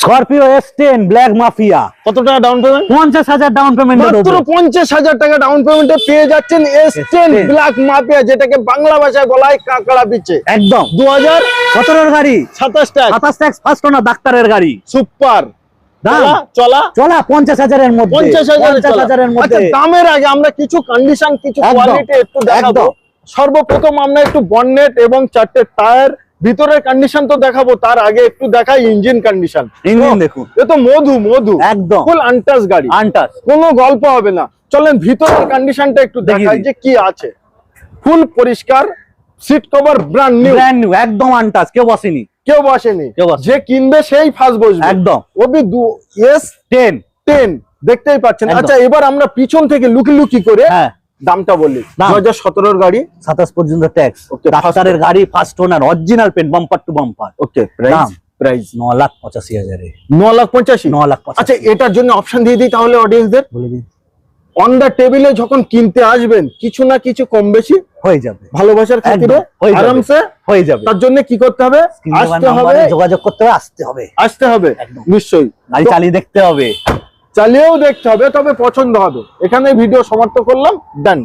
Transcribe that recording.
Scorpio S10 black mafia. কত টাকা down payment? 50,000 down payment. মাত্র 50,000 টাকা ডাউন পেমেন্টে পেয়ে যাচ্ছেন S10 ব্ল্যাক মাফিয়া, যেটাকে বাংলা ভাষায় বলা হয় কাঁকড়া পিচে। একদম 2017 এর গাড়ি, 27 টাকা 27 ট্যাক্স ফার্স্ট ওনার, ডাক্তারের গাড়ি। সুপার দাম চলা 50,000 এর মধ্যে, 50,000 এর মধ্যে। আচ্ছা, দামের আগে আমরা কিছু কন্ডিশন, কিছু একদম, কোয়ালিটি একটু দেখাবো। একদম। সর্বপ্রথম আমরা একটু বনেট এবং চারটে টায়ার ভিতরের কন্ডিশন তো দেখাবো, তার আগে একটু দেখাই ইঞ্জিন কন্ডিশন। ইঞ্জিন দেখুন, এ তো মধু একদম ফুল আনটাচ গাড়ি, আনটাচ। কোনো গল্প হবে না। চলেন ভিতরের কন্ডিশনটা একটু দেখাই যে কি আছে। ফুল পরিষ্কার, সিট কভার ব্র্যান্ড নিউ, একদম আনটাচ, কেউ বসেনি। কেউ বসেনি, কেউ বসেনি। যে কিনবে সেই ফার্স্ট বসবে একদম। ওবি S10 দেখতেই পাচ্ছেন। একদম। আচ্ছা, এবার আমরা পিছন থেকে লুকি করে হ্যাঁ, দামটা বলি। দাম। 2017 গাড়ি, 27 পর্যন্ত ট্যাক্স। Okay, ডাক্তারের গাড়ি, first owner, original paint, bumper to bumper. Okay. দাম প্রাইস 9,85,000 এ। 9,85,000। 9,85,000। আচ্ছা, এটার জন্য অপশন দিয়ে দিই তাহলে অডিয়েন্সদের। বলে দিন, অন দা টেবিলে যখন কিনতে আসবেন, কিছু না কিছু কম বেশি হয়ে যাবে, ভালোবাসার খাতিরে একদম, হয়ে যাবে। আরামসে হয়ে যাবে। তার জন্য কি করতে হবে? আসতে হবে, যোগাযোগ করতে হবে, আসতে হবে, একদম নিশ্চয়ই। গাড়ি চালিয়ে দেখতে হবে, চালিয়েও দেখতে হবে, তবে পছন্দ হবে। এখানে ভিডিও সমাপ্ত করলাম, ডান।